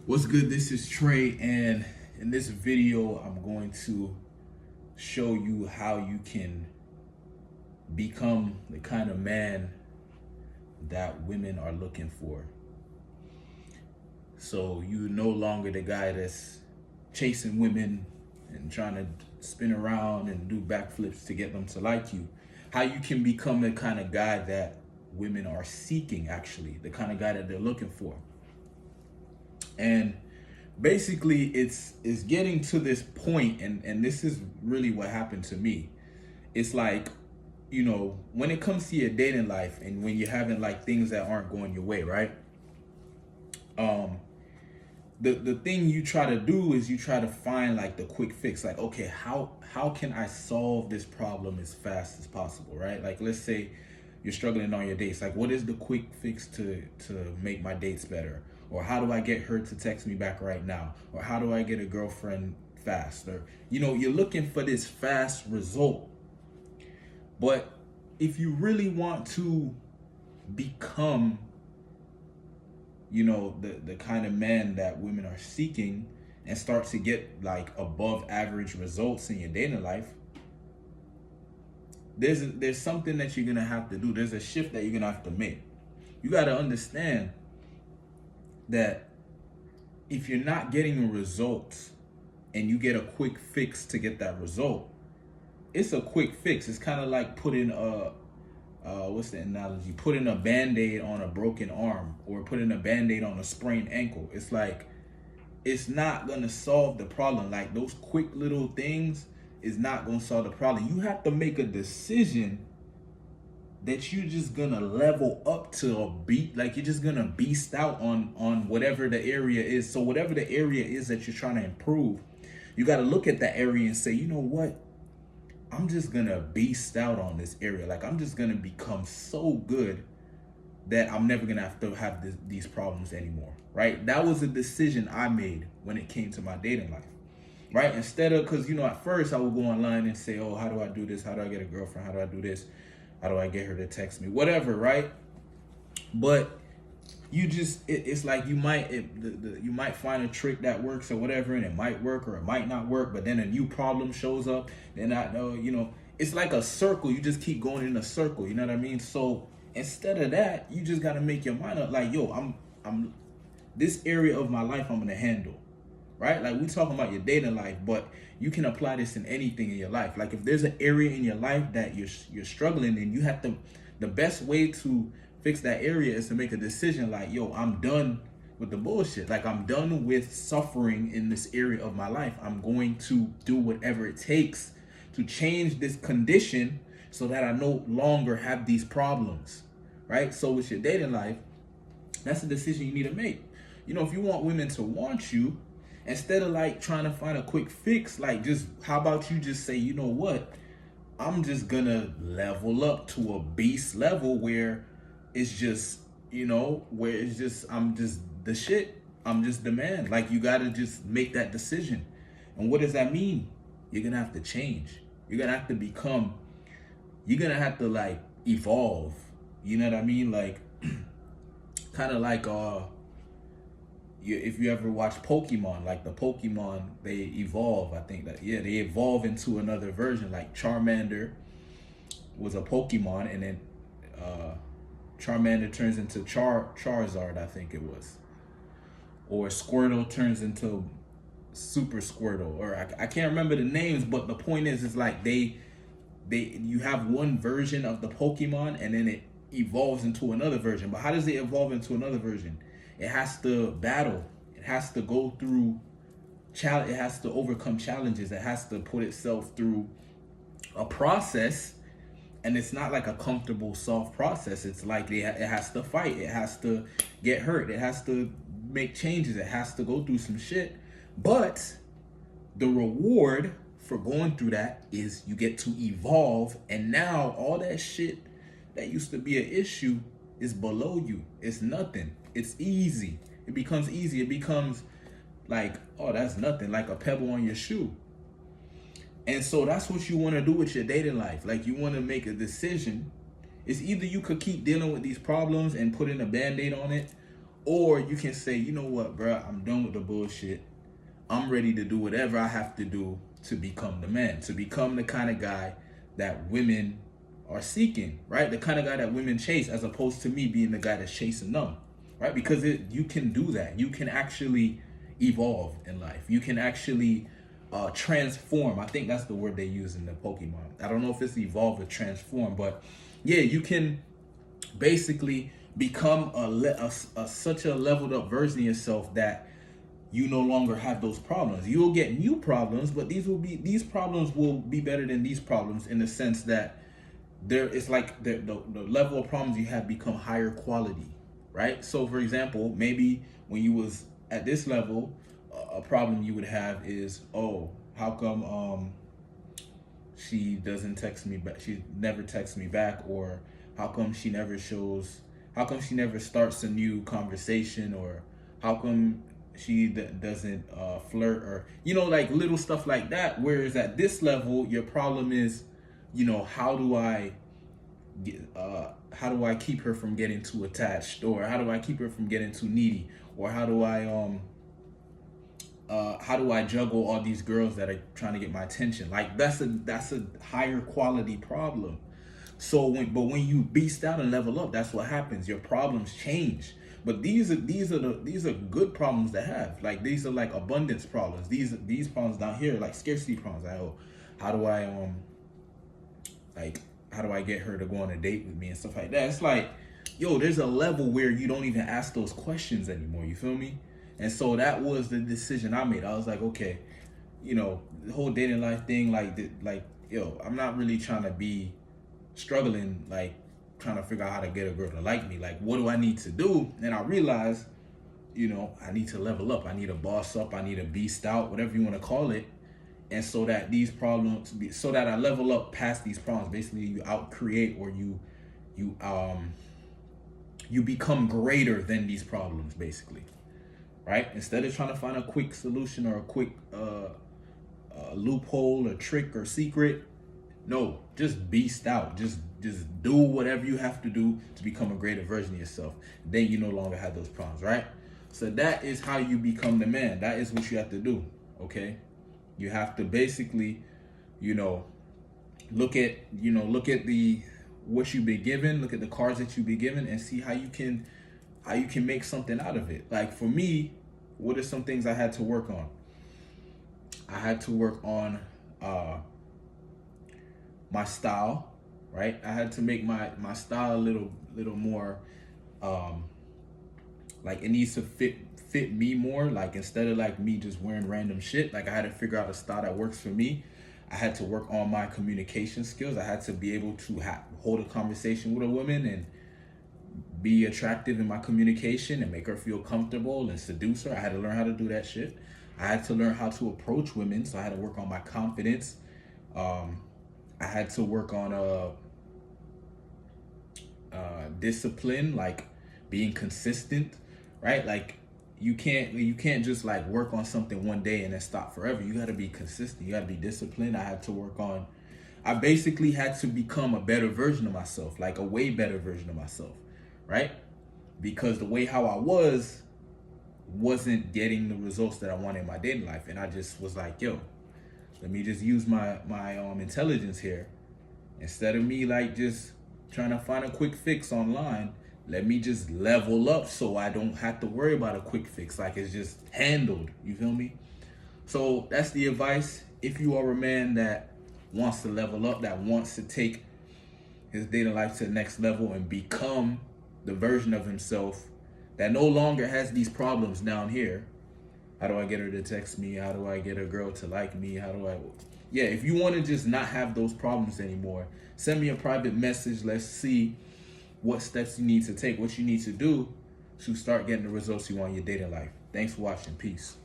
What's good? This is Trey, and in this video, I'm going to show you how you can become the kind of man that women are looking for. So you're no longer the guy that's chasing women and trying to spin around and do backflips to get them to like you. How you can become the kind of guy that women are seeking, actually, the kind of guy that they're looking for. And basically it's getting to this point, and this is really what happened to me. It's like, when it comes to your dating life and when you're having like things that aren't going your way, right? um the thing you try to do is you try to find like the quick fix, like, okay, how can I solve this problem as fast as possible, right? Like, let's say you're struggling on your dates. Like, what is the quick fix to make my dates better? Or how do I get her to text me back right now? Or how do I get a girlfriend fast? Or, you're looking for this fast result. But if you really want to become, the kind of man that women are seeking, and start to get like above average results in your dating life, there's something that you're gonna have to do. There's a shift that you're gonna have to make. You got to understand that if you're not getting a result and you get a quick fix to get that result, it's a quick fix. It's kind of like putting what's the analogy? Putting a band-aid on a broken arm, or putting a band-aid on a sprained ankle. It's like, it's not gonna solve the problem. Like, those quick little things is not gonna solve the problem. You have to make a decision that you're just gonna level up to a beat. Like, you're just gonna beast out on whatever the area is. So whatever the area is that you're trying to improve, you got to look at that area and say, you know what, I'm just gonna beast out on this area. Like, I'm just gonna become so good that I'm never gonna have to have these problems anymore, right? That was a decision I made when it came to my dating life, right? Instead of, because at first I would go online and say, oh, how do I do this? How do I get a girlfriend? How do I do this? How do I get her to text me? Whatever, right? But it's like you might find a trick that works or whatever, and it might work or it might not work. But then a new problem shows up. Then I know, it's like a circle. You just keep going in a circle. You know what I mean? So instead of that, you just got to make your mind up. Like, yo, I'm this area of my life I'm gonna handle, right? Like, we talking about your dating life, but you can apply this in anything in your life. Like, if there's an area in your life that you're struggling in, you have to. The best way to fix that area is to make a decision. Like, yo, I'm done with the bullshit. Like, I'm done with suffering in this area of my life. I'm going to do whatever it takes to change this condition so that I no longer have these problems, right? So with your dating life, that's a decision you need to make. If you want women to want you, instead of like trying to find a quick fix, like, just how about you just say, you know what, I'm just gonna level up to a beast level where it's just, where it's just, I'm just the shit. I'm just the man. Like, you gotta just make that decision. And what does that mean? You're gonna have to change. You're gonna have to become, you're gonna have to like evolve. You know what I mean? Like, kind of like if you ever watch Pokemon, like the Pokemon, they evolve. I think that, yeah, they evolve into another version. Like, Charmander was a Pokemon, and then Charmander turns into Charizard, I think it was, or Squirtle turns into Super Squirtle, or I can't remember the names. But the point is like you have one version of the Pokemon, and then it evolves into another version. But how does it evolve into another version? It has to battle. It has to go through challenge. It has to overcome challenges. It has to put itself through a process, and it's not like a comfortable, soft process. It's like it has to fight. It has to get hurt. It has to make changes. It has to go through some shit. But the reward for going through that is you get to evolve, and now all that shit that used to be an issue is below you. It's nothing. It's easy. It becomes easy. It becomes like, oh, that's nothing, like a pebble on your shoe. And so that's what you want to do with your dating life. Like, you want to make a decision. It's either you could keep dealing with these problems and putting a band-aid on it, Or you can say, you know what, bro, I'm done with the bullshit. I'm ready to do whatever I have to do to become the man, to become the kind of guy that women are seeking, right? The kind of guy that women chase, as opposed to me being the guy that's chasing them, right? Because you can do that. You can actually evolve in life. You can actually transform. I think that's the word they use in the Pokemon. I don't know if it's evolve or transform, but yeah, you can basically become such a leveled up version of yourself that you no longer have those problems. You'll get new problems, but these problems will be better than these problems, in the sense that there is like the level of problems you have become higher quality, right? So for example, maybe when you was at this level, a problem you would have is, oh, how come she doesn't text me back, she never texts me back, or how come she never starts a new conversation, or how come she doesn't flirt, or like little stuff like that. Whereas at this level, your problem is, how do I keep her from getting too attached, or how do I keep her from getting too needy, or how do I juggle all these girls that are trying to get my attention? Like that's a higher quality problem. So when you beast out and level up, that's what happens. Your problems change. But these are good problems to have. Like these are like abundance problems. These problems down here, like scarcity problems. Like, oh, how do I get her to go on a date with me and stuff like that? It's like, yo, there's a level where you don't even ask those questions anymore. You feel me? And so that was the decision I made. I was like, okay, the whole dating life thing, yo, I'm not really trying to be struggling, like trying to figure out how to get a girl to like me. Like, what do I need to do? And I realized, I need to level up. I need to boss up. I need to beast out, whatever you want to call it. And so that so that I level up past these problems. Basically, you out create, or you become greater than these problems, basically, right? Instead of trying to find a quick solution or a quick loophole or trick or secret, no, just beast out. Just do whatever you have to do to become a greater version of yourself. Then you no longer have those problems, right? So that is how you become the man. That is what you have to do, okay? You have to basically, look at what you've been given, look at the cards that you've been given, and see how you can make something out of it. Like for me, what are some things I had to work on? I had to work on my style, right? I had to make my style a little more like it needs to fit me more. Like instead of like me just wearing random shit, like I had to figure out a style that works for me. I had to work on my communication skills. I had to be able to hold a conversation with a woman and be attractive in my communication and make her feel comfortable and seduce her. I had to learn how to do that shit. I had to learn how to approach women, so I had to work on my confidence. I had to work on discipline, like being consistent, right? Like you can't just like work on something one day and then stop forever. You got to be consistent. You got to be disciplined. I basically had to become a better version of myself, like a way better version of myself, right? Because the way how I wasn't getting the results that I wanted in my dating life. And I just was like, yo, let me just use my intelligence here. Instead of me like just trying to find a quick fix online, let me just level up so I don't have to worry about a quick fix. Like it's just handled. You feel me? So that's the advice. If you are a man that wants to level up, that wants to take his dating life to the next level and become the version of himself that no longer has these problems down here. How do I get her to text me? How do I get a girl to like me? Yeah, if you want to just not have those problems anymore, send me a private message. Let's see what steps you need to take, what you need to do to start getting the results you want in your dating life. Thanks for watching. Peace.